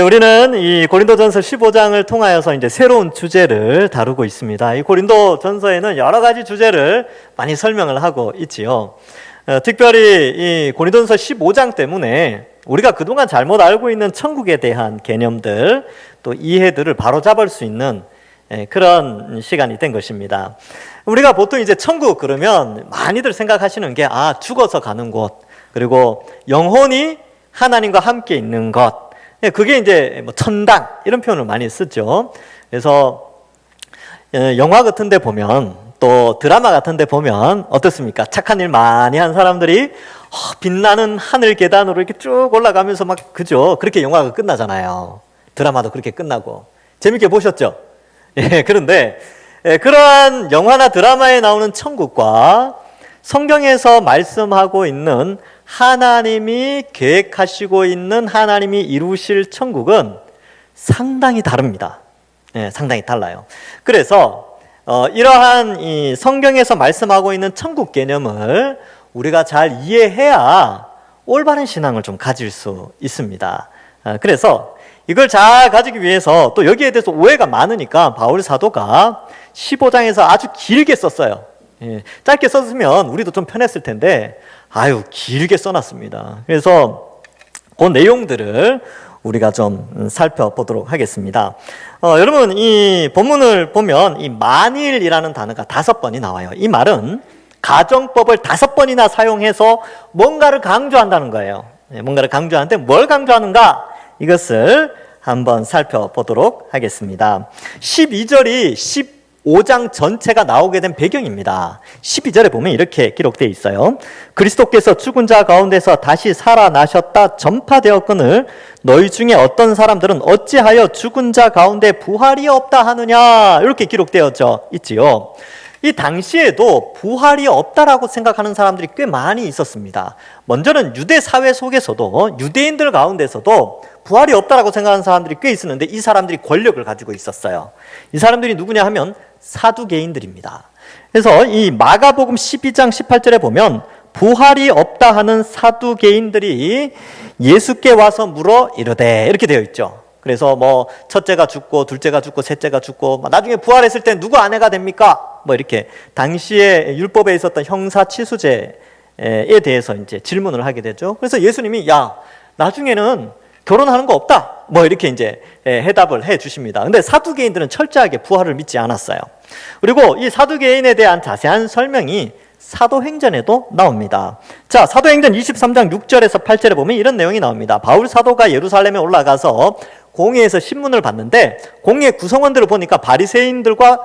우리는 이 고린도전서 15장을 통하여서 이제 새로운 주제를 다루고 있습니다. 이 고린도전서에는 여러 가지 주제를 많이 설명을 하고 있지요. 특별히 이 고린도전서 15장 때문에 우리가 그동안 잘못 알고 있는 천국에 대한 개념들, 또 이해들을 바로잡을 수 있는 그런 시간이 된 것입니다. 우리가 보통 이제 천국 그러면 많이들 생각하시는 게 죽어서 가는 곳, 그리고 영혼이 하나님과 함께 있는 것, 그게 이제 뭐 천당 이런 표현을 많이 쓰죠. 그래서 영화 같은 데 보면, 또 드라마 같은 데 보면 어떻습니까? 착한 일 많이 한 사람들이 빛나는 하늘 계단으로 이렇게 쭉 올라가면서 막, 그죠? 그렇게 영화가 끝나잖아요. 드라마도 그렇게 끝나고. 재밌게 보셨죠? 그런데 그러한 영화나 드라마에 나오는 천국과 성경에서 말씀하고 있는 하나님이 계획하시고 있는, 하나님이 이루실 천국은 상당히 다릅니다. 상당히 달라요. 그래서 이러한 이 성경에서 말씀하고 있는 천국 개념을 우리가 잘 이해해야 올바른 신앙을 좀 가질 수 있습니다. 그래서 이걸 잘 가지기 위해서, 또 여기에 대해서 오해가 많으니까 바울 사도가 15장에서 아주 길게 썼어요. 짧게 썼으면 우리도 좀 편했을 텐데 길게 써놨습니다. 그래서 그 내용들을 우리가 좀 살펴보도록 하겠습니다. 여러분, 이 본문을 보면 이 만일이라는 단어가 5번이 나와요. 이 말은 가정법을 5번이나 사용해서 뭔가를 강조한다는 거예요. 뭔가를 강조하는데 뭘 강조하는가? 이것을 한번 살펴보도록 하겠습니다. 12절이 15장 전체가 나오게 된 배경입니다. 12절에 보면 이렇게 기록되어 있어요. 그리스도께서 죽은 자 가운데서 다시 살아나셨다 전파되었거늘 너희 중에 어떤 사람들은 어찌하여 죽은 자 가운데 부활이 없다 하느냐, 이렇게 기록되어져 있지요. 이 당시에도 부활이 없다라고 생각하는 사람들이 꽤 많이 있었습니다. 먼저는 유대 사회 속에서도, 유대인들 가운데서도 부활이 없다라고 생각하는 사람들이 꽤 있었는데, 이 사람들이 권력을 가지고 있었어요. 이 사람들이 누구냐 하면 사두개인들입니다. 그래서 이 마가복음 12장 18절에 보면 부활이 없다 하는 사두개인들이 예수께 와서 물어 이르되, 이렇게 되어 있죠. 그래서 뭐 첫째가 죽고 둘째가 죽고 셋째가 죽고 나중에 부활했을 때 누구 아내가 됩니까? 뭐 이렇게 당시에 율법에 있었던 형사치수제에 대해서 이제 질문을 하게 되죠. 그래서 예수님이 나중에는 결혼하는 거 없다, 뭐 이렇게 이제 해답을 해 주십니다. 근데 사두개인들은 철저하게 부활을 믿지 않았어요. 그리고 이 사두개인에 대한 자세한 설명이 사도행전에도 나옵니다. 자, 사도행전 23장 6절에서 8절에 보면 이런 내용이 나옵니다. 바울 사도가 예루살렘에 올라가서 공회에서 신문을 받는데, 공회 구성원들을 보니까 바리새인들과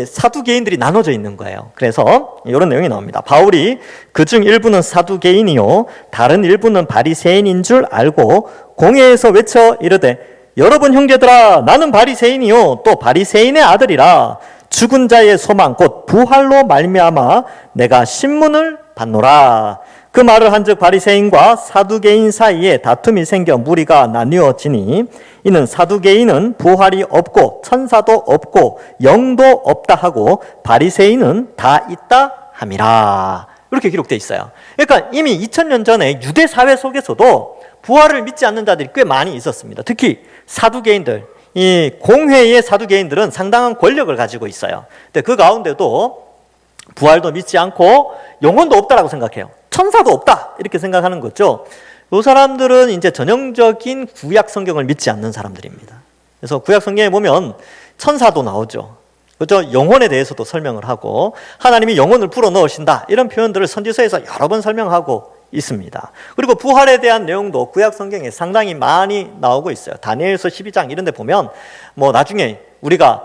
사두개인들이 나눠져 있는 거예요. 그래서 이런 내용이 나옵니다. 바울이 그중 일부는 사두개인이요 다른 일부는 바리새인인 줄 알고 공회에서 외쳐 이르되, 여러분 형제들아, 나는 바리새인이요 또 바리새인의 아들이라. 죽은 자의 소망 곧 부활로 말미암아 내가 신문을 받노라. 그 말을 한즉 바리새인과 사두개인 사이에 다툼이 생겨 무리가 나뉘어지니, 이는 사두개인은 부활이 없고 천사도 없고 영도 없다 하고 바리새인은 다 있다 함이라. 이렇게 기록되어 있어요. 그러니까 이미 2000년 전에 유대 사회 속에서도 부활을 믿지 않는 자들이 꽤 많이 있었습니다. 특히 사두개인들, 이 공회의 사두개인들은 상당한 권력을 가지고 있어요. 근데 그 가운데도 부활도 믿지 않고 영혼도 없다라고 생각해요. 천사도 없다, 이렇게 생각하는 거죠. 이 사람들은 이제 전형적인 구약 성경을 믿지 않는 사람들입니다. 그래서 구약 성경에 보면 천사도 나오죠. 그렇죠? 영혼에 대해서도 설명을 하고, 하나님이 영혼을 불어 넣으신다, 이런 표현들을 선지서에서 여러 번 설명하고 있습니다. 그리고 부활에 대한 내용도 구약 성경에 상당히 많이 나오고 있어요. 다니엘서 12장 이런 데 보면 뭐 나중에 우리가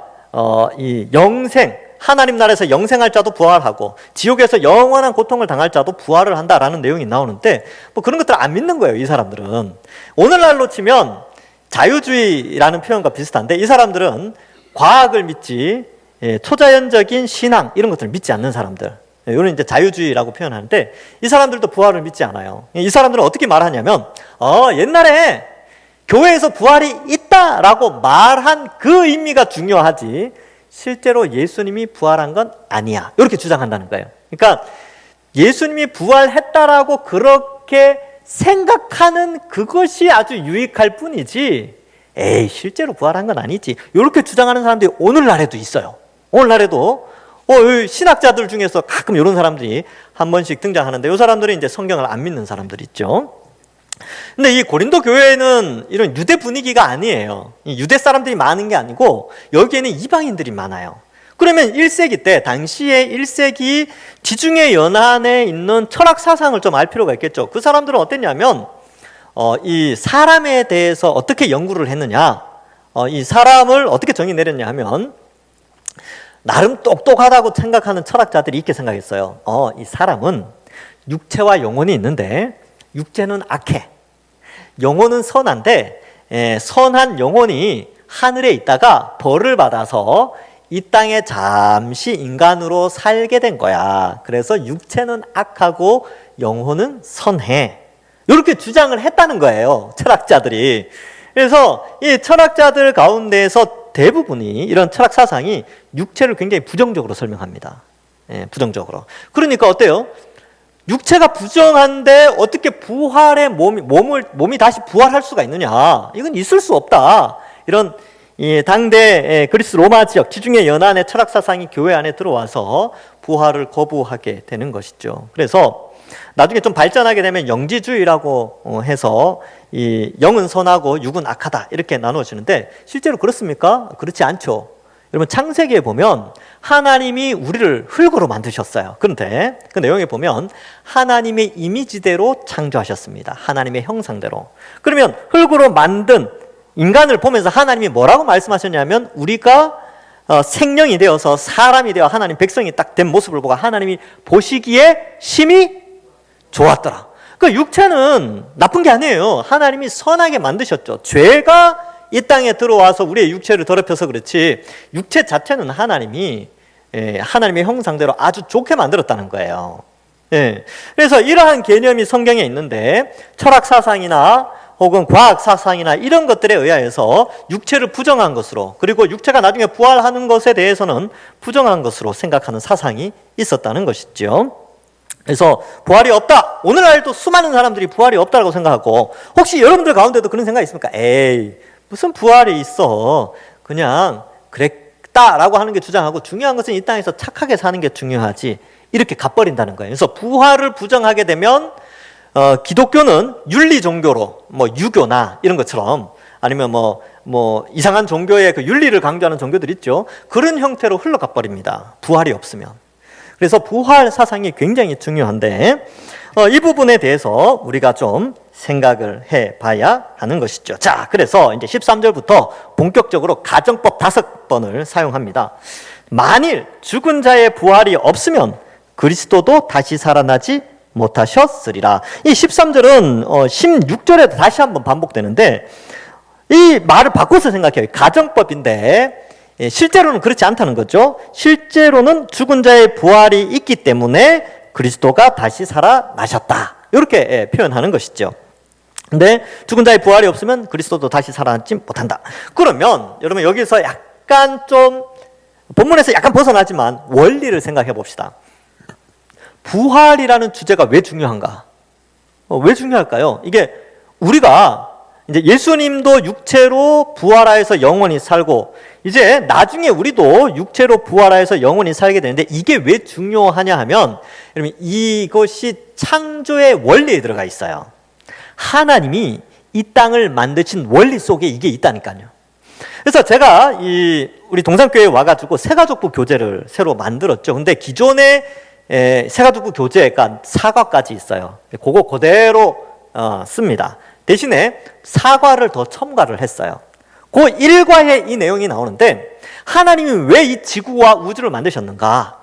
이 영생, 하나님 나라에서 영생할 자도 부활하고 지옥에서 영원한 고통을 당할 자도 부활을 한다라는 내용이 나오는데, 뭐 그런 것들을 안 믿는 거예요, 이 사람들은. 오늘날로 치면 자유주의라는 표현과 비슷한데, 이 사람들은 과학을 믿지, 초자연적인 신앙 이런 것들을 믿지 않는 사람들, 이거는 이제 자유주의라고 표현하는데, 이 사람들도 부활을 믿지 않아요. 이 사람들은 어떻게 말하냐면, 옛날에 교회에서 부활이 있다라고 말한 그 의미가 중요하지, 실제로 예수님이 부활한 건 아니야, 이렇게 주장한다는 거예요. 그러니까 예수님이 부활했다라고 그렇게 생각하는 그것이 아주 유익할 뿐이지, 에이, 실제로 부활한 건 아니지. 이렇게 주장하는 사람들이 오늘날에도 있어요. 오늘날에도 신학자들 중에서 가끔 이런 사람들이 한 번씩 등장하는데, 이 사람들이 이제 성경을 안 믿는 사람들 있죠. 근데 이 고린도 교회는 이런 유대 분위기가 아니에요. 유대 사람들이 많은 게 아니고 여기에는 이방인들이 많아요. 그러면 1세기 때, 당시에 1세기 지중해 연안에 있는 철학 사상을 좀 알 필요가 있겠죠. 그 사람들은 어땠냐면 이 사람에 대해서 어떻게 연구를 했느냐, 이 사람을 어떻게 정의 내렸냐 하면, 나름 똑똑하다고 생각하는 철학자들이 이렇게 생각했어요. 이 사람은 육체와 영혼이 있는데, 육체는 악해, 영혼은 선한데, 선한 영혼이 하늘에 있다가 벌을 받아서 이 땅에 잠시 인간으로 살게 된 거야. 그래서 육체는 악하고 영혼은 선해. 이렇게 주장을 했다는 거예요, 철학자들이. 그래서 이 철학자들 가운데에서 대부분이, 이런 철학 사상이 육체를 굉장히 부정적으로 설명합니다. 부정적으로. 그러니까 어때요? 육체가 부정한데 어떻게 부활의 몸이 다시 부활할 수가 있느냐? 이건 있을 수 없다. 이런 이 당대 그리스 로마 지역 지중해 연안의 철학 사상이 교회 안에 들어와서 부활을 거부하게 되는 것이죠. 그래서 나중에 좀 발전하게 되면 영지주의라고 해서 이 영은 선하고 육은 악하다 이렇게 나누어지는데, 실제로 그렇습니까? 그렇지 않죠. 여러분, 창세기에 보면 하나님이 우리를 흙으로 만드셨어요. 그런데 그 내용에 보면 하나님의 이미지대로 창조하셨습니다. 하나님의 형상대로. 그러면 흙으로 만든 인간을 보면서 하나님이 뭐라고 말씀하셨냐면, 우리가 생명이 되어서 사람이 되어 하나님 백성이 딱 된 모습을 보고 하나님이 보시기에 심히 좋았더라. 그 육체는 나쁜 게 아니에요. 하나님이 선하게 만드셨죠. 죄가 이 땅에 들어와서 우리의 육체를 더럽혀서 그렇지, 육체 자체는 하나님이 하나님의 형상대로 아주 좋게 만들었다는 거예요. 그래서 이러한 개념이 성경에 있는데, 철학 사상이나 혹은 과학 사상이나 이런 것들에 의하여서 육체를 부정한 것으로, 그리고 육체가 나중에 부활하는 것에 대해서는 부정한 것으로 생각하는 사상이 있었다는 것이죠. 그래서 부활이 없다. 오늘날도 수많은 사람들이 부활이 없다고 생각하고, 혹시 여러분들 가운데도 그런 생각이 있습니까? 에이, 무슨 부활이 있어. 그냥 그랬다라고 하는 게 주장하고, 중요한 것은 이 땅에서 착하게 사는 게 중요하지, 이렇게 가버린다는 거예요. 그래서 부활을 부정하게 되면 기독교는 윤리 종교로, 유교나 이런 것처럼, 아니면 이상한 종교의 그 윤리를 강조하는 종교들 있죠. 그런 형태로 흘러가 버립니다, 부활이 없으면. 그래서 부활 사상이 굉장히 중요한데, 이 부분에 대해서 우리가 좀 생각을 해봐야 하는 것이죠. 자, 그래서 이제 13절부터 본격적으로 가정법 5번을 사용합니다. 만일 죽은 자의 부활이 없으면 그리스도도 다시 살아나지 못하셨으리라. 이 13절은 16절에도 다시 한번 반복되는데, 이 말을 바꿔서 생각해요. 가정법인데 실제로는 그렇지 않다는 거죠. 실제로는 죽은 자의 부활이 있기 때문에 그리스도가 다시 살아나셨다, 이렇게 표현하는 것이죠. 근데 죽은 자의 부활이 없으면 그리스도도 다시 살아나지 못한다. 그러면 여러분, 여기서 약간 좀 본문에서 약간 벗어나지만 원리를 생각해 봅시다. 부활이라는 주제가 왜 중요한가? 왜 중요할까요? 이게 우리가 이제 예수님도 육체로 부활하여서 영원히 살고, 이제 나중에 우리도 육체로 부활하여서 영원히 살게 되는데, 이게 왜 중요하냐 하면, 여러분, 이것이 창조의 원리에 들어가 있어요. 하나님이 이 땅을 만드신 원리 속에 이게 있다니까요. 그래서 제가 우리 동산교회에 와가지고 새가족부 교재를 새로 만들었죠. 근데 기존에 새가족부 교재가 사과까지 있어요. 그거 그대로 씁니다. 대신에 사과를 더 첨가를 했어요. 그 1과에 이 내용이 나오는데, 하나님이 왜 이 지구와 우주를 만드셨는가?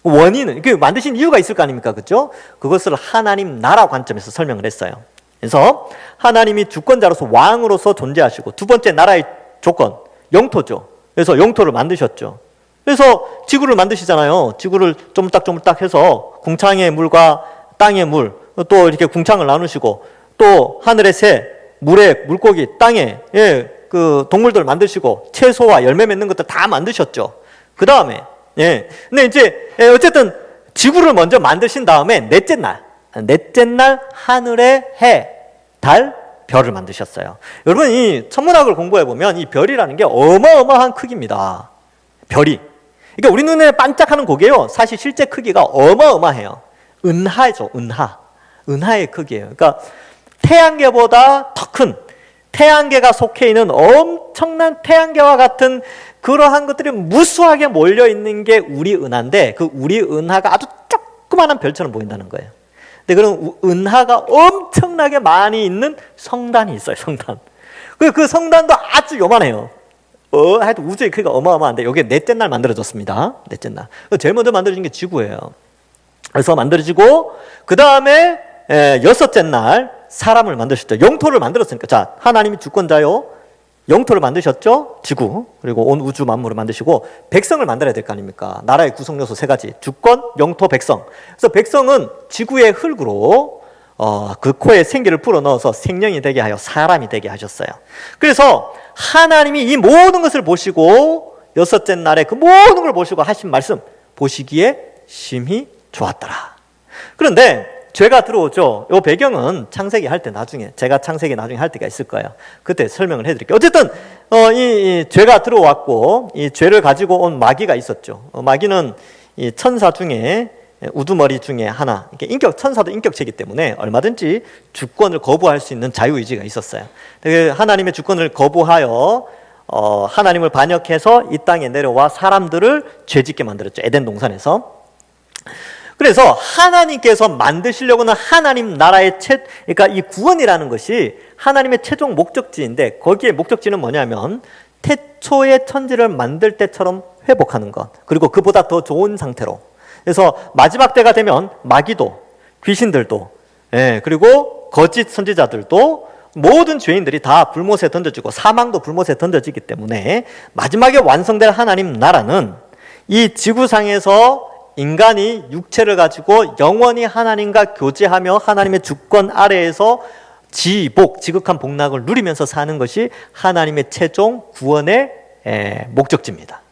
원인은, 만드신 이유가 있을 거 아닙니까? 그죠? 그것을 하나님 나라 관점에서 설명을 했어요. 그래서 하나님이 주권자로서 왕으로서 존재하시고, 두 번째 나라의 조건, 영토죠. 그래서 영토를 만드셨죠. 그래서 지구를 만드시잖아요. 지구를 조물딱조물딱 해서 궁창의 물과 땅의 물, 또 이렇게 궁창을 나누시고, 또 하늘의 새, 물에 물고기, 땅에 그 동물들 만드시고, 채소와 열매 맺는 것들 다 만드셨죠. 그 다음에 근데 이제 어쨌든 지구를 먼저 만드신 다음에 넷째 날 하늘의 해, 달, 별을 만드셨어요. 여러분, 이 천문학을 공부해 보면 이 별이라는 게 어마어마한 크기입니다. 별이. 그러니까 우리 눈에 반짝하는 고개요, 사실 실제 크기가 어마어마해요. 은하죠, 은하. 은하의 크기예요. 그러니까 태양계보다 더 큰, 태양계가 속해 있는 엄청난 태양계와 같은 그러한 것들이 무수하게 몰려 있는 게 우리 은하인데, 그 우리 은하가 아주 조그마한 별처럼 보인다는 거예요. 근데 그런 은하가 엄청나게 많이 있는 성단이 있어요, 성단. 그 성단도 아주 요만해요. 하여튼 우주의 크기가 어마어마한데, 이게 넷째 날 만들어졌습니다. 넷째 날. 제일 먼저 만들어진 게 지구예요. 그래서 만들어지고, 그 다음에 여섯째 날 사람을 만드셨죠. 영토를 만들었으니까. 자, 하나님이 주권자요, 영토를 만드셨죠, 지구. 그리고 온 우주 만물을 만드시고, 백성을 만들어야 될 거 아닙니까? 나라의 구성 요소 세 가지: 주권, 영토, 백성. 그래서 백성은 지구의 흙으로 그 코에 생기를 불어넣어서 생명이 되게 하여 사람이 되게 하셨어요. 그래서 하나님이 이 모든 것을 보시고, 여섯째 날에 그 모든 걸 보시고 하신 말씀, 보시기에 심히 좋았더라. 그런데 죄가 들어오죠. 이 배경은 창세기 할 때, 나중에 제가 창세기 나중에 할 때가 있을 거예요. 그때 설명을 해드릴게요. 어쨌든 이 죄가 들어왔고, 이 죄를 가지고 온 마귀가 있었죠. 마귀는 이 천사 중에 우두머리 중에 하나. 천사도 인격체이기 때문에 얼마든지 주권을 거부할 수 있는 자유의지가 있었어요. 하나님의 주권을 거부하여 하나님을 반역해서 이 땅에 내려와 사람들을 죄짓게 만들었죠. 에덴 동산에서. 그래서 하나님께서 만드시려고는 하나님 나라의 그러니까 이 구원이라는 것이 하나님의 최종 목적지인데, 거기에 목적지는 뭐냐면 태초의 천지를 만들 때처럼 회복하는 것, 그리고 그보다 더 좋은 상태로. 그래서 마지막 때가 되면 마귀도, 귀신들도, 그리고 거짓 선지자들도, 모든 죄인들이 다 불못에 던져지고 사망도 불못에 던져지기 때문에 마지막에 완성될 하나님 나라는 이 지구상에서 인간이 육체를 가지고 영원히 하나님과 교제하며 하나님의 주권 아래에서 지극한 복락을 누리면서 사는 것이 하나님의 최종 구원의 목적지입니다.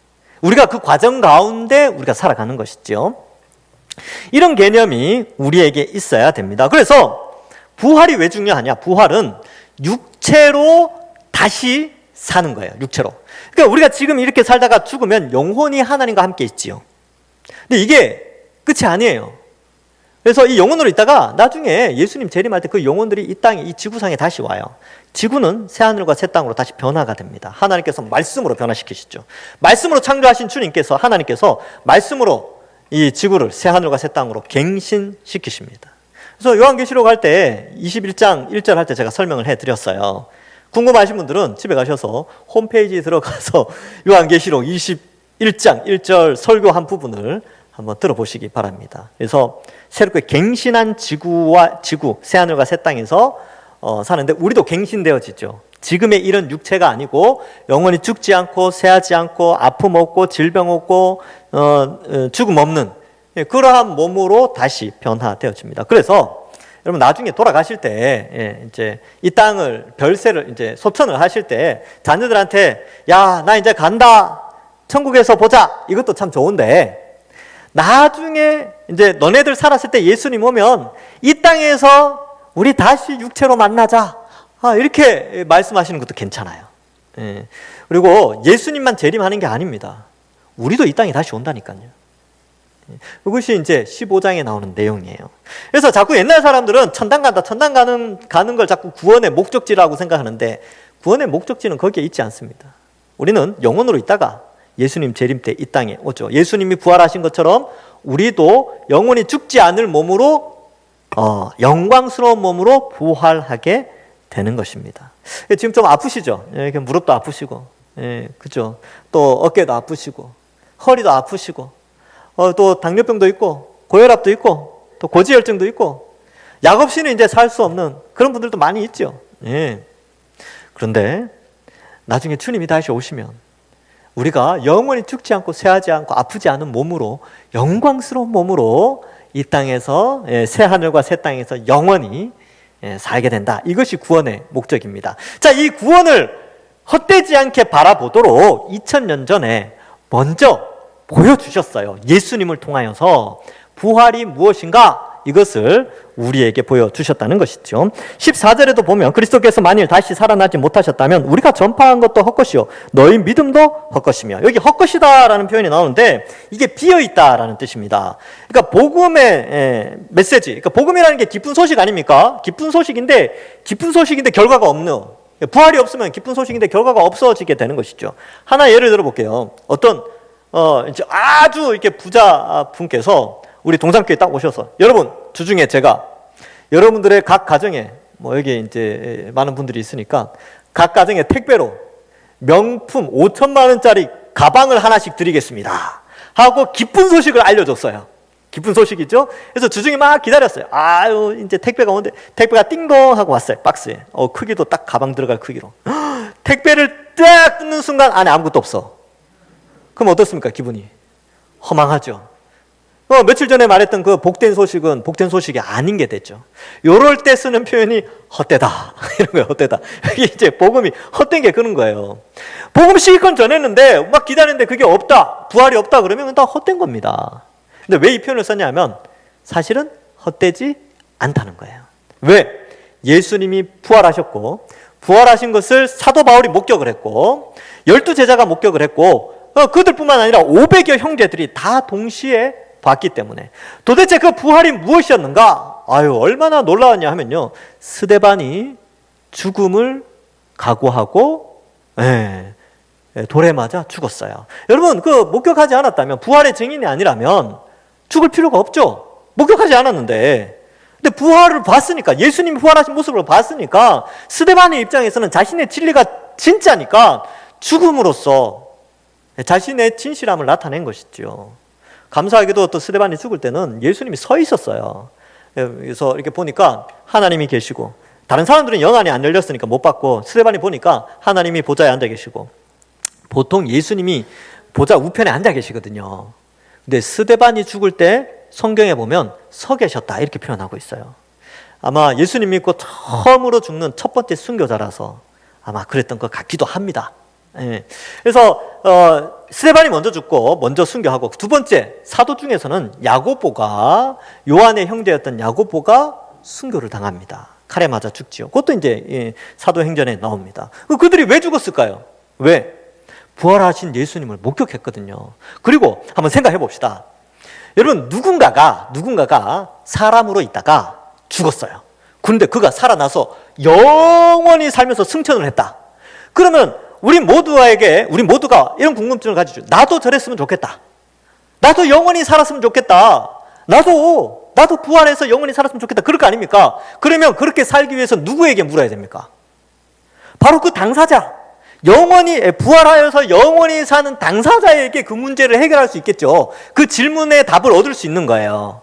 우리가 그 과정 가운데 우리가 살아가는 것이죠. 이런 개념이 우리에게 있어야 됩니다. 그래서 부활이 왜 중요하냐? 부활은 육체로 다시 사는 거예요. 육체로. 그러니까 우리가 지금 이렇게 살다가 죽으면 영혼이 하나님과 함께 있지요. 근데 이게 끝이 아니에요. 그래서 이 영혼으로 있다가 나중에 예수님 재림할 때 그 영혼들이 이 땅에, 이 지구상에 다시 와요. 지구는 새하늘과 새 땅으로 다시 변화가 됩니다. 하나님께서 말씀으로 변화시키시죠. 말씀으로 창조하신 주님께서, 하나님께서 말씀으로 이 지구를 새하늘과 새 땅으로 갱신시키십니다. 그래서 요한계시록 할 때 21장 1절 할 때 제가 설명을 해드렸어요. 궁금하신 분들은 집에 가셔서 홈페이지에 들어가서 요한계시록 21장 1절 설교한 부분을 한번 들어보시기 바랍니다. 그래서 새롭게 갱신한 지구와 새하늘과 새 땅에서 사는데, 우리도 갱신되어지죠. 지금의 이런 육체가 아니고 영원히 죽지 않고 새하지 않고 아픔 없고 질병 없고 죽음 없는 그러한 몸으로 다시 변화되어집니다. 그래서 여러분 나중에 돌아가실 때 이제 이 땅을 별세를 이제 소천을 하실 때 자녀들한테, 야, 나 이제 간다, 천국에서 보자, 이것도 참 좋은데 나중에 이제 너네들 살았을 때 예수님 오면 이 땅에서 우리 다시 육체로 만나자, 이렇게 말씀하시는 것도 괜찮아요. 그리고 예수님만 재림하는 게 아닙니다. 우리도 이 땅에 다시 온다니까요. 그것이 이제 15장에 나오는 내용이에요. 그래서 자꾸 옛날 사람들은 천당 간다, 천당 가는 걸 자꾸 구원의 목적지라고 생각하는데, 구원의 목적지는 거기에 있지 않습니다. 우리는 영혼으로 있다가 예수님 재림 때 이 땅에 오죠. 예수님이 부활하신 것처럼 우리도 영원히 죽지 않을 몸으로, 영광스러운 몸으로 부활하게 되는 것입니다. 지금 좀 아프시죠? 이렇게 무릎도 아프시고, 그죠? 또 어깨도 아프시고, 허리도 아프시고, 또 당뇨병도 있고, 고혈압도 있고, 또 고지혈증도 있고, 약 없이는 이제 살 수 없는 그런 분들도 많이 있죠. 그런데 나중에 주님이 다시 오시면 우리가 영원히 죽지 않고 쇠하지 않고 아프지 않은 몸으로, 영광스러운 몸으로 이 땅에서, 새하늘과 새 땅에서 영원히 살게 된다. 이것이 구원의 목적입니다. 자, 이 구원을 헛되지 않게 바라보도록 2000년 전에 먼저 보여주셨어요. 예수님을 통하여서 부활이 무엇인가, 이것을 우리에게 보여주셨다는 것이죠. 14절에도 보면 그리스도께서 만일 다시 살아나지 못하셨다면 우리가 전파한 것도 헛것이요 너희 믿음도 헛것이며, 여기 헛것이다라는 표현이 나오는데 이게 비어있다라는 뜻입니다. 그러니까 복음의 메시지, 그러니까 복음이라는 게 기쁜 소식 아닙니까? 기쁜 소식인데 결과가 없는, 부활이 없으면 기쁜 소식인데 결과가 없어지게 되는 것이죠. 하나 예를 들어 볼게요. 어떤 이제 아주 이렇게 부자 분께서 우리 동산교회 딱 오셔서, 여러분 주중에 제가 여러분들의 각 가정에 여기 이제 많은 분들이 있으니까 각 가정에 택배로 명품 5천만 원짜리 가방을 하나씩 드리겠습니다 하고 기쁜 소식을 알려줬어요. 기쁜 소식이죠. 그래서 주중에 막 기다렸어요. 아유, 이제 택배가 오는데 택배가 띵동 하고 왔어요. 박스에. 크기도 딱 가방 들어갈 크기로. 택배를 딱 뜯는 순간 안에 아무것도 없어. 그럼 어떻습니까? 기분이 허망하죠. 며칠 전에 말했던 그 복된 소식은 복된 소식이 아닌 게 됐죠. 요럴 때 쓰는 표현이 헛되다. 이런 거예요, 헛되다. 이게 이제 복음이 헛된 게 그런 거예요. 복음 시기권 전했는데 막 기다리는데 그게 없다, 부활이 없다 그러면 다 헛된 겁니다. 근데 왜 이 표현을 썼냐면 사실은 헛되지 않다는 거예요. 왜? 예수님이 부활하셨고, 부활하신 것을 사도 바울이 목격을 했고 12제자가 목격을 했고 그들뿐만 아니라 500여 형제들이 다 동시에 봤기 때문에, 도대체 그 부활이 무엇이었는가? 얼마나 놀라웠냐 하면요, 스데반이 죽음을 각오하고 돌에 맞아 죽었어요. 여러분, 그 목격하지 않았다면, 부활의 증인이 아니라면 죽을 필요가 없죠. 목격하지 않았는데. 근데 부활을 봤으니까, 예수님이 부활하신 모습을 봤으니까 스데반의 입장에서는 자신의 진리가 진짜니까 죽음으로써 자신의 진실함을 나타낸 것이죠. 감사하게도 또 스데반이 죽을 때는 예수님이 서 있었어요. 그래서 이렇게 보니까 하나님이 계시고, 다른 사람들은 영안이 안 열렸으니까 못 봤고 스데반이 보니까 하나님이 보좌에 앉아 계시고, 보통 예수님이 보좌 우편에 앉아 계시거든요. 근데 스데반이 죽을 때 성경에 보면 서 계셨다 이렇게 표현하고 있어요. 아마 예수님 믿고 처음으로 죽는 첫 번째 순교자라서 아마 그랬던 것 같기도 합니다. 그래서 스데반이 먼저 죽고 먼저 순교하고, 두 번째 사도 중에서는 야고보가, 요한의 형제였던 야고보가 순교를 당합니다. 칼에 맞아 죽지요. 그것도 이제 사도행전에 나옵니다. 그들이 왜 죽었을까요? 왜? 부활하신 예수님을 목격했거든요. 그리고 한번 생각해 봅시다. 여러분, 누군가가 사람으로 있다가 죽었어요. 그런데 그가 살아나서 영원히 살면서 승천을 했다. 그러면 우리 모두가 이런 궁금증을 가지죠. 나도 저랬으면 좋겠다. 나도 영원히 살았으면 좋겠다. 나도 부활해서 영원히 살았으면 좋겠다. 그럴 거 아닙니까? 그러면 그렇게 살기 위해서 누구에게 물어야 됩니까? 바로 그 당사자, 영원히 부활하여서 영원히 사는 당사자에게 그 문제를 해결할 수 있겠죠. 그 질문에 답을 얻을 수 있는 거예요.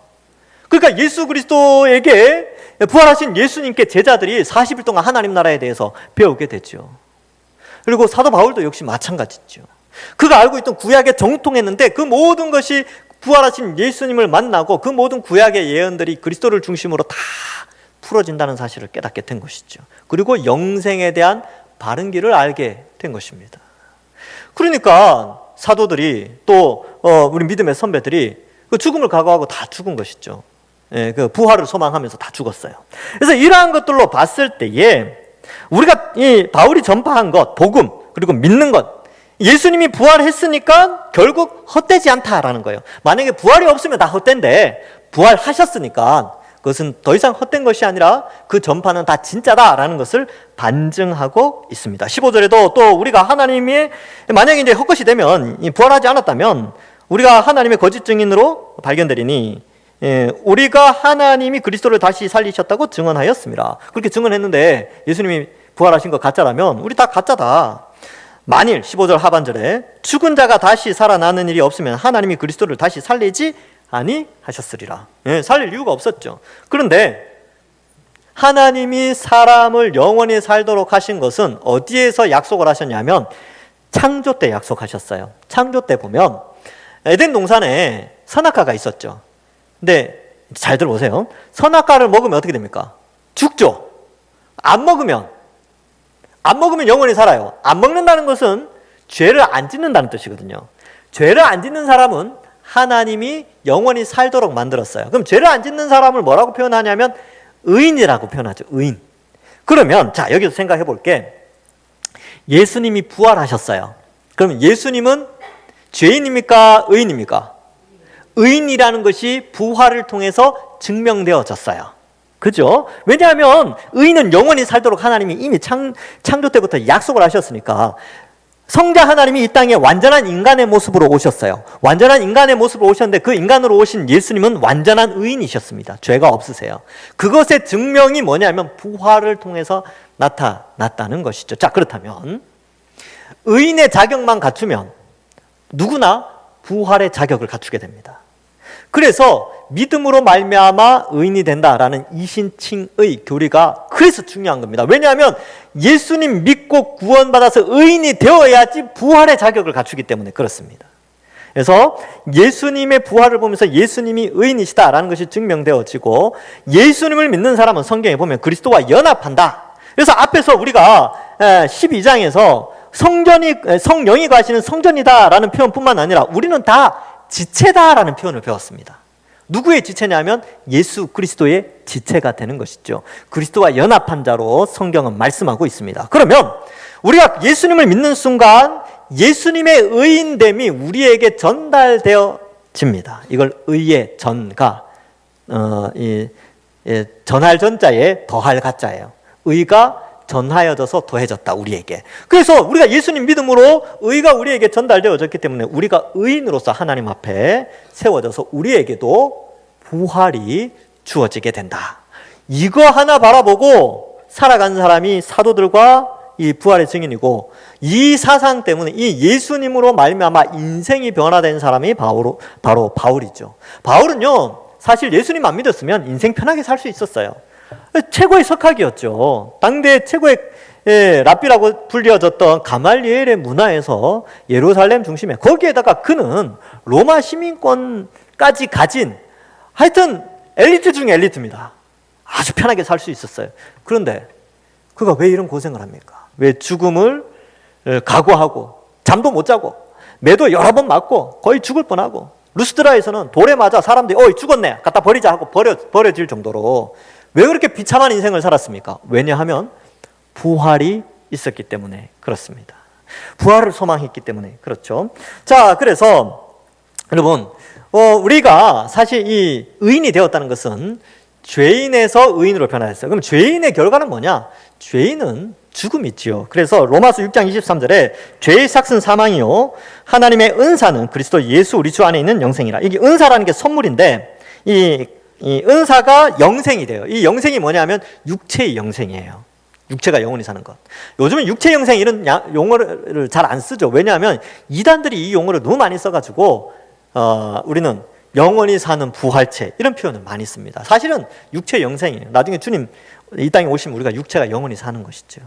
그러니까 예수 그리스도에게, 부활하신 예수님께 제자들이 40일 동안 하나님 나라에 대해서 배우게 됐죠. 그리고 사도 바울도 역시 마찬가지죠. 그가 알고 있던 구약에 정통했는데 그 모든 것이 부활하신 예수님을 만나고 그 모든 구약의 예언들이 그리스도를 중심으로 다 풀어진다는 사실을 깨닫게 된 것이죠. 그리고 영생에 대한 바른 길을 알게 된 것입니다. 그러니까 사도들이 또 우리 믿음의 선배들이 그 죽음을 각오하고 다 죽은 것이죠. 그 부활을 소망하면서 다 죽었어요. 그래서 이러한 것들로 봤을 때에 우리가 이 바울이 전파한 것, 복음, 그리고 믿는 것, 예수님이 부활했으니까 결국 헛되지 않다라는 거예요. 만약에 부활이 없으면 다 헛된데 부활하셨으니까 그것은 더 이상 헛된 것이 아니라 그 전파는 다 진짜다라는 것을 반증하고 있습니다. 15절에도 또 우리가 하나님이 만약에 이제 헛것이 되면, 부활하지 않았다면 우리가 하나님의 거짓 증인으로 발견되리니 우리가 하나님이 그리스도를 다시 살리셨다고 증언하였습니다. 그렇게 증언했는데 예수님이 부활하신 거 가짜라면 우리 다 가짜다. 만일 15절 하반절에 죽은 자가 다시 살아나는 일이 없으면 하나님이 그리스도를 다시 살리지 아니하셨으리라. 살릴 이유가 없었죠. 그런데 하나님이 사람을 영원히 살도록 하신 것은 어디에서 약속을 하셨냐면 창조 때 약속하셨어요. 창조 때 보면 에덴 동산에 선악과가 있었죠. 근데 잘 들어보세요. 선악과를 먹으면 어떻게 됩니까? 죽죠. 안 먹으면 영원히 살아요. 안 먹는다는 것은 죄를 안 짓는다는 뜻이거든요. 죄를 안 짓는 사람은 하나님이 영원히 살도록 만들었어요. 그럼 죄를 안 짓는 사람을 뭐라고 표현하냐면 의인이라고 표현하죠. 의인. 그러면 자, 여기서 생각해 볼게. 예수님이 부활하셨어요. 그럼 예수님은 죄인입니까? 의인입니까? 의인이라는 것이 부활을 통해서 증명되어졌어요. 그죠? 왜냐하면 의인은 영원히 살도록 하나님이 이미 창조 때부터 약속을 하셨으니까. 성자 하나님이 이 땅에 완전한 인간의 모습으로 오셨어요. 완전한 인간의 모습으로 오셨는데 그 인간으로 오신 예수님은 완전한 의인이셨습니다. 죄가 없으세요. 그것의 증명이 뭐냐면 부활을 통해서 나타났다는 것이죠. 자, 그렇다면 의인의 자격만 갖추면 누구나 부활의 자격을 갖추게 됩니다. 그래서 믿음으로 말미암아 의인이 된다라는 이신칭의 교리가 그래서 중요한 겁니다. 왜냐하면 예수님 믿고 구원받아서 의인이 되어야지 부활의 자격을 갖추기 때문에 그렇습니다. 그래서 예수님의 부활을 보면서 예수님이 의인이시다라는 것이 증명되어지고 예수님을 믿는 사람은 성경에 보면 그리스도와 연합한다. 그래서 앞에서 우리가 12장에서 성령이 거하시는 성전이다라는 표현뿐만 아니라 우리는 다 지체다라는 표현을 배웠습니다. 누구의 지체냐면 예수 그리스도의 지체가 되는 것이죠. 그리스도와 연합한 자로 성경은 말씀하고 있습니다. 그러면 우리가 예수님을 믿는 순간 예수님의 의인됨이 우리에게 전달되어집니다. 이걸 의의 전가, 전할 전자에 더할 가자예요. 의가 전하여져서 더해졌다 우리에게. 그래서 우리가 예수님 믿음으로 의가 우리에게 전달되어졌기 때문에 우리가 의인으로서 하나님 앞에 세워져서 우리에게도 부활이 주어지게 된다. 이거 하나 바라보고 살아간 사람이 사도들과 이 부활의 증인이고 이 사상 때문에 이 예수님으로 말미암아 인생이 변화된 사람이 바로 바울이죠. 바울은요 사실 예수님 안 믿었으면 인생 편하게 살 수 있었어요. 최고의 석학이었죠. 당대 최고의 랍비라고 불려졌던 가말리엘의 문화에서 예루살렘 중심에 거기에다가 그는 로마 시민권까지 가진 하여튼 엘리트 중에 엘리트입니다. 아주 편하게 살 수 있었어요. 그런데 그가 왜 이런 고생을 합니까? 왜 죽음을 각오하고 잠도 못 자고 매도 여러 번 맞고 거의 죽을 뻔하고 루스드라에서는 돌에 맞아 사람들이 어이 죽었네 갖다 버리자 하고 버려질 정도로 왜 그렇게 비참한 인생을 살았습니까? 왜냐하면 부활이 있었기 때문에 그렇습니다. 부활을 소망했기 때문에 그렇죠. 자, 그래서 여러분 우리가 사실 이 의인이 되었다는 것은 죄인에서 의인으로 변화했어요. 그럼 죄인의 결과는 뭐냐? 죄인은 죽음이지요. 그래서 로마서 6장 23절에 죄의 삭은 사망이요 하나님의 은사는 그리스도 예수 우리 주 안에 있는 영생이라. 이게 은사라는 게 선물인데 이 은사가 영생이 돼요. 이 영생이 뭐냐면 육체의 영생이에요. 육체가 영원히 사는 것. 요즘은 육체 영생 이런 용어를 잘 안 쓰죠. 왜냐하면 이단들이 이 용어를 너무 많이 써가지고 우리는 영원히 사는 부활체 이런 표현을 많이 씁니다. 사실은 육체 영생이에요. 나중에 주님 이 땅에 오시면 우리가 육체가 영원히 사는 것이죠.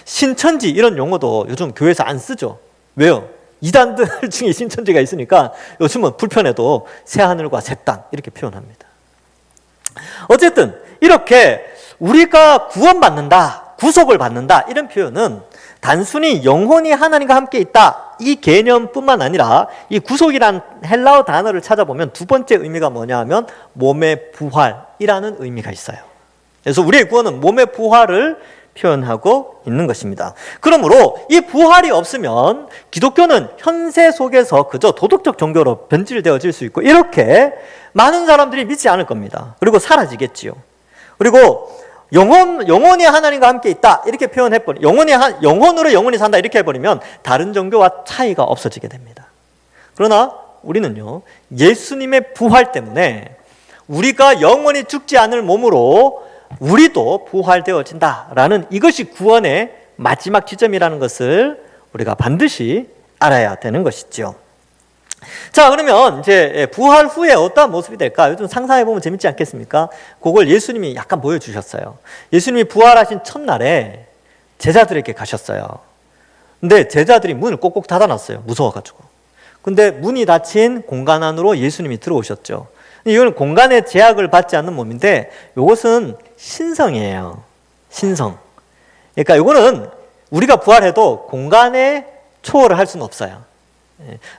신천지 이런 용어도 요즘 교회에서 안 쓰죠. 왜요? 이단들 중에 신천지가 있으니까 요즘은 불편해도 새하늘과 새 땅 이렇게 표현합니다. 어쨌든 이렇게 우리가 구원받는다, 구속을 받는다 이런 표현은 단순히 영혼이 하나님과 함께 있다 이 개념뿐만 아니라 이 구속이란 헬라어 단어를 찾아보면 두 번째 의미가 뭐냐 하면 몸의 부활이라는 의미가 있어요. 그래서 우리의 구원은 몸의 부활을 표현하고 있는 것입니다. 그러므로 이 부활이 없으면 기독교는 현세 속에서 그저 도덕적 종교로 변질되어질 수 있고 이렇게 많은 사람들이 믿지 않을 겁니다. 그리고 사라지겠지요. 그리고 영혼이 하나님과 함께 있다 이렇게 표현해버리면 영혼으로 영혼이 산다 이렇게 해버리면 다른 종교와 차이가 없어지게 됩니다. 그러나 우리는요 예수님의 부활 때문에 우리가 영원히 죽지 않을 몸으로 우리도 부활되어진다라는 이것이 구원의 마지막 지점이라는 것을 우리가 반드시 알아야 되는 것이죠. 자, 그러면 이제 부활 후에 어떠한 모습이 될까? 요즘 상상해 보면 재밌지 않겠습니까? 그걸 예수님이 약간 보여주셨어요. 예수님이 부활하신 첫날에 제자들에게 가셨어요. 근데 제자들이 문을 꼭꼭 닫아놨어요. 무서워가지고. 근데 문이 닫힌 공간 안으로 예수님이 들어오셨죠. 이거는 공간의 제약을 받지 않는 몸인데 이것은 신성이에요. 신성. 그러니까 이거는 우리가 부활해도 공간에 초월을 할 수는 없어요.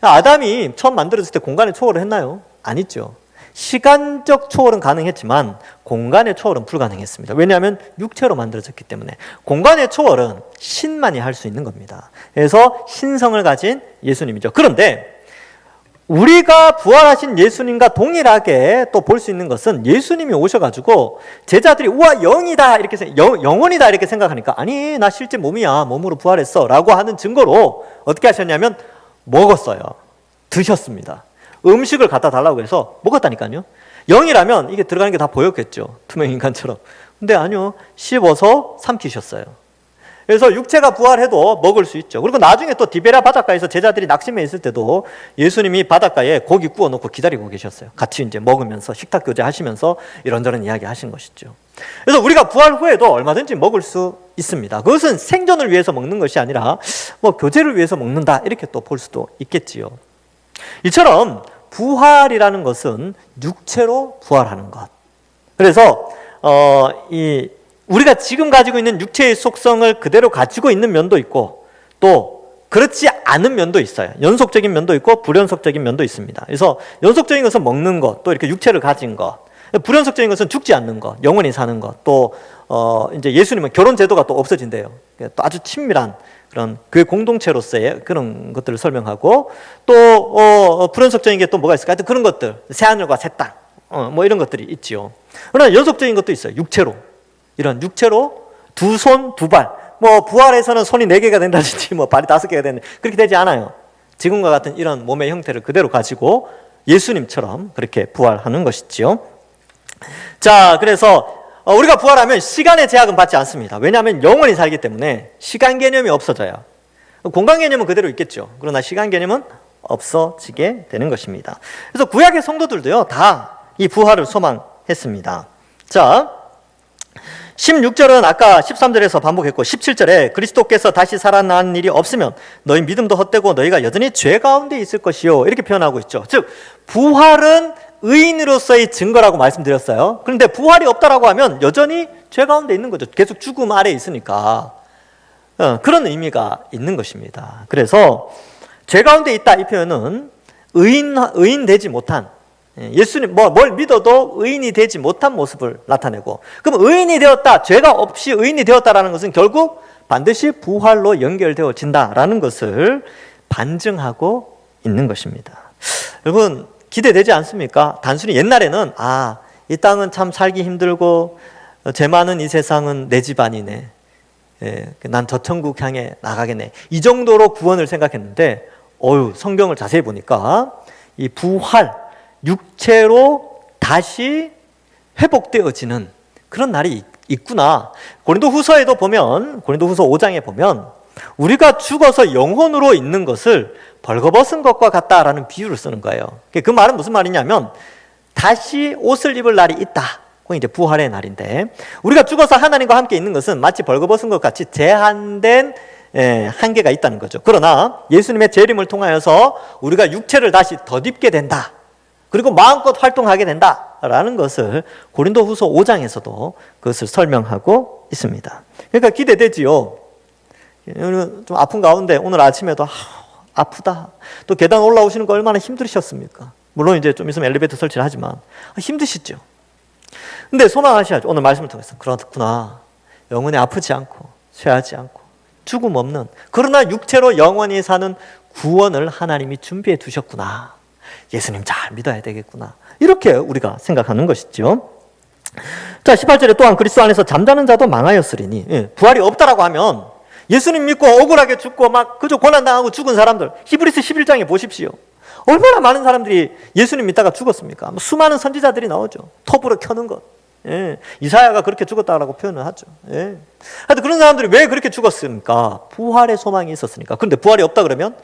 아담이 처음 만들어졌을 때 공간의 초월을 했나요? 아니죠. 시간적 초월은 가능했지만 공간의 초월은 불가능했습니다. 왜냐하면 육체로 만들어졌기 때문에. 공간의 초월은 신만이 할 수 있는 겁니다. 그래서 신성을 가진 예수님이죠. 그런데 우리가 부활하신 예수님과 동일하게 또 볼 수 있는 것은 예수님이 오셔가지고 제자들이 우와 영이다 이렇게 영혼이다 이렇게 생각하니까 아니 나 실제 몸이야 몸으로 부활했어 라고 하는 증거로 어떻게 하셨냐면 먹었어요. 드셨습니다. 음식을 갖다 달라고 해서 먹었다니까요. 영이라면 이게 들어가는 게 다 보였겠죠. 투명 인간처럼. 근데 아니요. 씹어서 삼키셨어요. 그래서 육체가 부활해도 먹을 수 있죠. 그리고 나중에 또 디베랴 바닷가에서 제자들이 낙심해 있을 때도 예수님이 바닷가에 고기 구워 놓고 기다리고 계셨어요. 같이 이제 먹으면서 식탁 교제 하시면서 이런저런 이야기 하신 것이죠. 그래서 우리가 부활 후에도 얼마든지 먹을 수 있습니다. 그것은 생존을 위해서 먹는 것이 아니라 뭐 교제를 위해서 먹는다 이렇게 또 볼 수도 있겠지요. 이처럼 부활이라는 것은 육체로 부활하는 것. 그래서 우리가 지금 가지고 있는 육체의 속성을 그대로 가지고 있는 면도 있고 또 그렇지 않은 면도 있어요. 연속적인 면도 있고 불연속적인 면도 있습니다. 그래서 연속적인 것은 먹는 것, 또 이렇게 육체를 가진 것. 불연속적인 것은 죽지 않는 것, 영원히 사는 것. 또 이제 예수님은 결혼 제도가 또 없어진대요. 또 아주 친밀한 그런 교회 공동체로서의 그런 것들을 설명하고 또 불연속적인 게 또 뭐가 있을까? 하여튼 그런 것들, 새하늘과 새 땅, 뭐 이런 것들이 있지요. 그러나 연속적인 것도 있어요. 육체로. 이런 육체로 두 손, 두 발. 뭐 부활에서는 손이 4개가 된다든지 뭐 발이 5개가 된다. 그렇게 되지 않아요. 지금과 같은 이런 몸의 형태를 그대로 가지고 예수님처럼 그렇게 부활하는 것이지요. 자, 그래서 우리가 부활하면 시간의 제약은 받지 않습니다. 왜냐하면 영원히 살기 때문에 시간 개념이 없어져요. 공간 개념은 그대로 있겠죠. 그러나 시간 개념은 없어지게 되는 것입니다. 그래서 구약의 성도들도요, 다 이 부활을 소망했습니다. 자, 16절은 아까 13절에서 반복했고 17절에 그리스도께서 다시 살아난 일이 없으면 너희 믿음도 헛되고 너희가 여전히 죄 가운데 있을 것이요 이렇게 표현하고 있죠. 즉 부활은 의인으로서의 증거라고 말씀드렸어요. 그런데 부활이 없다라고 하면 여전히 죄 가운데 있는 거죠. 계속 죽음 아래에 있으니까 그런 의미가 있는 것입니다. 그래서 죄 가운데 있다 이 표현은 의인 되지 못한 예수님 뭘 믿어도 의인이 되지 못한 모습을 나타내고 그럼 의인이 되었다, 죄가 없이 의인이 되었다라는 것은 결국 반드시 부활로 연결되어진다라는 것을 반증하고 있는 것입니다. 여러분 기대되지 않습니까? 단순히 옛날에는 이 땅은 참 살기 힘들고 죄 많은 이 세상은 내 집안이네. 난 저 천국 향해 나가겠네. 이 정도로 구원을 생각했는데 성경을 자세히 보니까 이 부활 육체로 다시 회복되어지는 그런 날이 있구나. 고린도후서에도 보면 고린도후서 5장에 보면 우리가 죽어서 영혼으로 있는 것을 벌거벗은 것과 같다라는 비유를 쓰는 거예요. 그 말은 무슨 말이냐면 다시 옷을 입을 날이 있다. 그건 이제 부활의 날인데 우리가 죽어서 하나님과 함께 있는 것은 마치 벌거벗은 것 같이 제한된 한계가 있다는 거죠. 그러나 예수님의 재림을 통하여서 우리가 육체를 다시 덧입게 된다. 그리고 마음껏 활동하게 된다라는 것을 고린도후서 5장에서도 그것을 설명하고 있습니다. 그러니까 기대되지요. 좀 아픈 가운데 오늘 아침에도 아프다. 또 계단 올라오시는 거 얼마나 힘드셨습니까? 물론 이제 좀 있으면 엘리베이터 설치를 하지만 힘드시죠. 근데 소망하셔야죠. 오늘 말씀을 통해서 그렇구나. 영원히 아프지 않고 쇠하지 않고 죽음 없는 그러나 육체로 영원히 사는 구원을 하나님이 준비해 두셨구나. 예수님 잘 믿어야 되겠구나. 이렇게 우리가 생각하는 것이죠. 자, 18절에 또한 그리스도 안에서 잠자는 자도 망하였으리니 부활이 없다라고 하면 예수님 믿고 억울하게 죽고 막 그저 고난당하고 죽은 사람들 히브리서 11장에 보십시오. 얼마나 많은 사람들이 예수님 믿다가 죽었습니까? 수많은 선지자들이 나오죠. 톱으로 켜는 것. 이사야가 그렇게 죽었다라고 표현을 하죠. 하여튼 그런 사람들이 왜 그렇게 죽었습니까? 부활의 소망이 있었으니까. 그런데 부활이 없다 그러면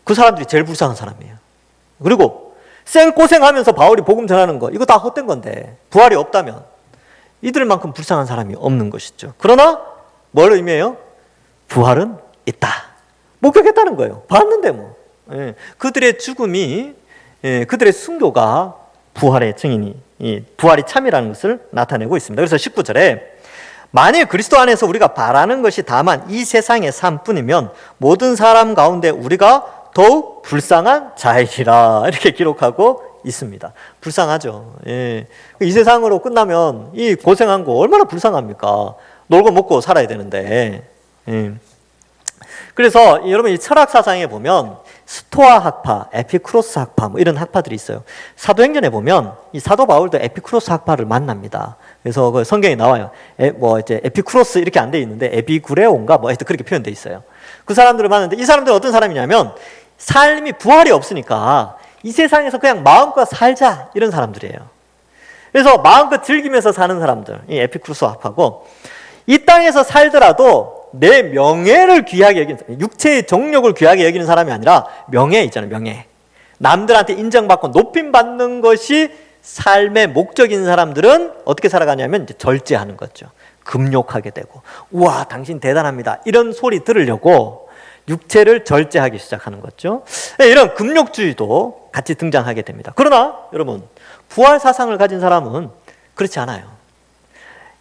그 사람들이 제일 불쌍한 사람이에요. 그리고 생고생하면서 바울이 복음 전하는 거 이거 다 헛된 건데 부활이 없다면 이들만큼 불쌍한 사람이 없는 것이죠. 그러나 뭘 의미해요? 부활은 있다. 목격했다는 거예요. 봤는데 뭐. 그들의 죽음이 그들의 순교가 부활의 증인이 부활이 참이라는 것을 나타내고 있습니다. 그래서 19절에 만일 그리스도 안에서 우리가 바라는 것이 다만 이 세상의 삶뿐이면 모든 사람 가운데 우리가 더욱 불쌍한 자이라 이렇게 기록하고 있습니다. 불쌍하죠. 예. 이 세상으로 끝나면 이 고생한 거 얼마나 불쌍합니까? 놀고 먹고 살아야 되는데. 예. 그래서 여러분 이 철학 사상에 보면 스토아 학파, 에피쿠로스 학파 뭐 이런 학파들이 있어요. 사도행전에 보면 이 사도 바울도 에피쿠로스 학파를 만납니다. 그래서 그 성경에 나와요. 이제 에피쿠로스 이렇게 안 돼 있는데 에피구레온가 뭐 하여튼 그렇게 표현돼 있어요. 그 사람들을 만났는데 이 사람들은 어떤 사람이냐면 삶이 부활이 없으니까 이 세상에서 그냥 마음껏 살자 이런 사람들이에요. 그래서 마음껏 즐기면서 사는 사람들, 이 에피쿠로스 학파고 이 땅에서 살더라도 내 명예를 귀하게 여기는, 육체의 정욕을 귀하게 여기는 사람이 아니라 명예 있잖아요. 명예. 남들한테 인정받고 높임받는 것이 삶의 목적인 사람들은 어떻게 살아가냐면 이제 절제하는 거죠. 금욕하게 되고, 우와 당신 대단합니다 이런 소리 들으려고 육체를 절제하기 시작하는 거죠. 이런 금욕주의도 같이 등장하게 됩니다. 그러나 여러분 부활 사상을 가진 사람은 그렇지 않아요.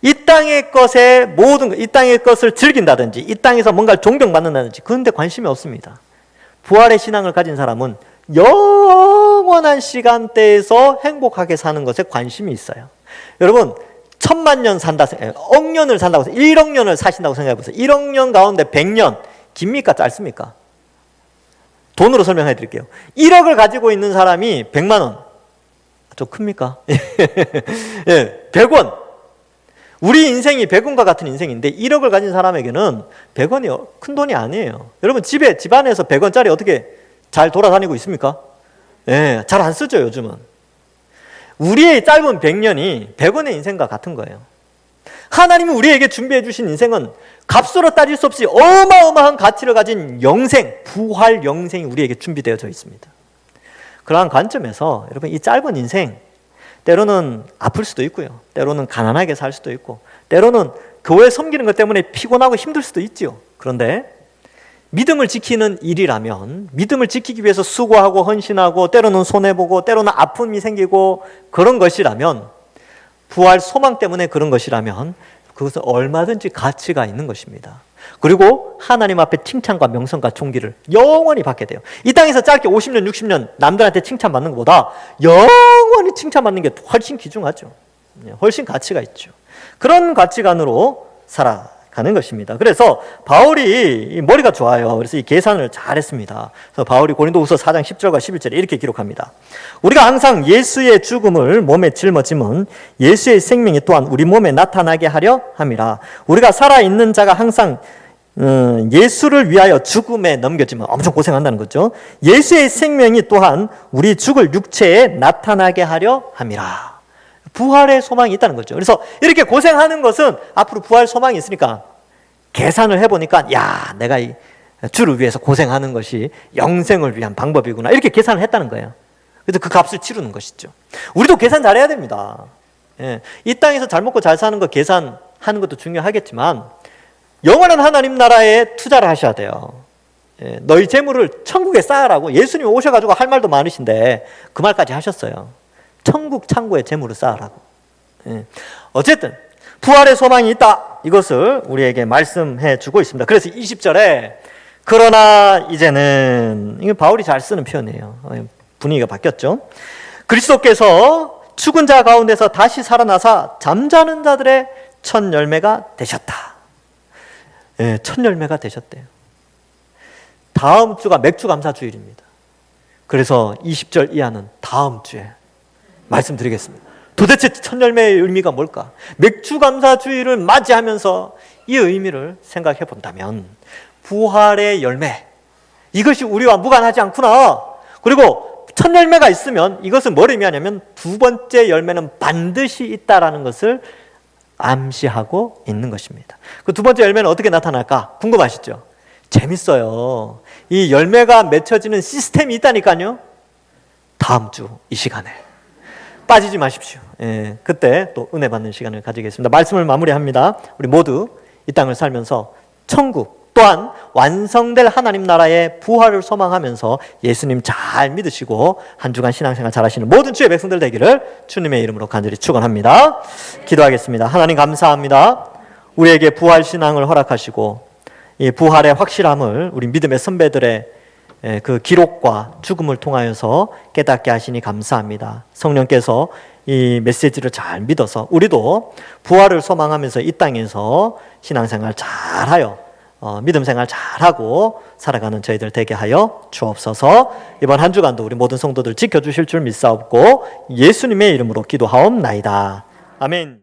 이 땅의 것에 이 땅의 것을 즐긴다든지 이 땅에서 뭔가를 존경받는다든지 그런 데 관심이 없습니다. 부활의 신앙을 가진 사람은 영원한 시간대에서 행복하게 사는 것에 관심이 있어요. 여러분 1000만 년 산다, 억년을 산다고 해서 1억 년을 사신다고 생각해 보세요. 1억 년 가운데 100년 깁니까 짧습니까? 돈으로 설명해 드릴게요. 1억을 가지고 있는 사람이 100만 원 좀 큽니까? 예, 100원. 우리 인생이 100원과 같은 인생인데 1억을 가진 사람에게는 100원이 큰 돈이 아니에요. 여러분 집안에서 100원짜리 어떻게 잘 돌아다니고 있습니까? 예, 잘 안 쓰죠 요즘은. 우리의 짧은 100년이 100원의 인생과 같은 거예요. 하나님은 우리에게 준비해 주신 인생은 값으로 따질 수 없이 어마어마한 가치를 가진 영생, 부활 영생이 우리에게 준비되어져 있습니다. 그러한 관점에서 여러분 이 짧은 인생 때로는 아플 수도 있고요. 때로는 가난하게 살 수도 있고 때로는 교회 섬기는 것 때문에 피곤하고 힘들 수도 있죠. 그런데 믿음을 지키는 일이라면 믿음을 지키기 위해서 수고하고 헌신하고 때로는 손해보고 때로는 아픔이 생기고 그런 것이라면 부활 소망 때문에 그런 것이라면 그것은 얼마든지 가치가 있는 것입니다. 그리고 하나님 앞에 칭찬과 명성과 존귀를 영원히 받게 돼요. 이 땅에서 짧게 50년, 60년 남들한테 칭찬받는 것보다 영원히 칭찬받는 게 훨씬 귀중하죠. 훨씬 가치가 있죠. 그런 가치관으로 살아가는 것입니다. 그래서 바울이 머리가 좋아요. 그래서 이 계산을 잘했습니다. 그래서 바울이 고린도후서 4장 10절과 11절에 이렇게 기록합니다. 우리가 항상 예수의 죽음을 몸에 짊어짐은 예수의 생명이 또한 우리 몸에 나타나게 하려 함이라. 우리가 살아있는 자가 항상 예수를 위하여 죽음에 넘겨지면 엄청 고생한다는 거죠. 예수의 생명이 또한 우리 죽을 육체에 나타나게 하려 함이라. 부활의 소망이 있다는 거죠. 그래서 이렇게 고생하는 것은 앞으로 부활 소망이 있으니까 계산을 해보니까 야 내가 이 주를 위해서 고생하는 것이 영생을 위한 방법이구나 이렇게 계산을 했다는 거예요. 그래서 그 값을 치르는 것이죠. 우리도 계산 잘해야 됩니다. 예. 이 땅에서 잘 먹고 잘 사는 거 계산하는 것도 중요하겠지만 영원한 하나님 나라에 투자를 하셔야 돼요. 예. 너희 재물을 천국에 쌓으라고 예수님이 오셔가지고 할 말도 많으신데 그 말까지 하셨어요. 천국 창고에 재물을 쌓으라고. 예. 어쨌든 부활의 소망이 있다. 이것을 우리에게 말씀해 주고 있습니다. 그래서 20절에 그러나 이제는 이게 바울이 잘 쓰는 표현이에요. 분위기가 바뀌었죠. 그리스도께서 죽은 자 가운데서 다시 살아나사 잠자는 자들의 첫 열매가 되셨다. 예, 첫 열매가 되셨대요. 다음 주가 맥주 감사 주일입니다. 그래서 20절 이하는 다음 주에 말씀드리겠습니다. 도대체 첫 열매의 의미가 뭘까? 맥주 감사 주일을 맞이하면서 이 의미를 생각해 본다면 부활의 열매, 이것이 우리와 무관하지 않구나. 그리고 첫 열매가 있으면 이것은 뭘 의미하냐면 두 번째 열매는 반드시 있다라는 것을 암시하고 있는 것입니다. 그 두 번째 열매는 어떻게 나타날까? 궁금하시죠? 재밌어요. 이 열매가 맺혀지는 시스템이 있다니까요. 다음 주 이 시간에 빠지지 마십시오. 예, 그때 또 은혜 받는 시간을 가지겠습니다. 말씀을 마무리합니다. 우리 모두 이 땅을 살면서 천국 또한 완성될 하나님 나라의 부활을 소망하면서 예수님 잘 믿으시고 한 주간 신앙생활 잘하시는 모든 주의 백성들 되기를 주님의 이름으로 간절히 축원합니다. 기도하겠습니다. 하나님 감사합니다. 우리에게 부활 신앙을 허락하시고 이 부활의 확실함을 우리 믿음의 선배들의 그 기록과 죽음을 통하여서 깨닫게 하시니 감사합니다. 성령께서 이 메시지를 잘 믿어서 우리도 부활을 소망하면서 이 땅에서 신앙생활 잘하여 믿음 생활 잘하고 살아가는 저희들 되게 하여 주옵소서. 이번 한 주간도 우리 모든 성도들 지켜주실 줄 믿사옵고 예수님의 이름으로 기도하옵나이다. 아멘.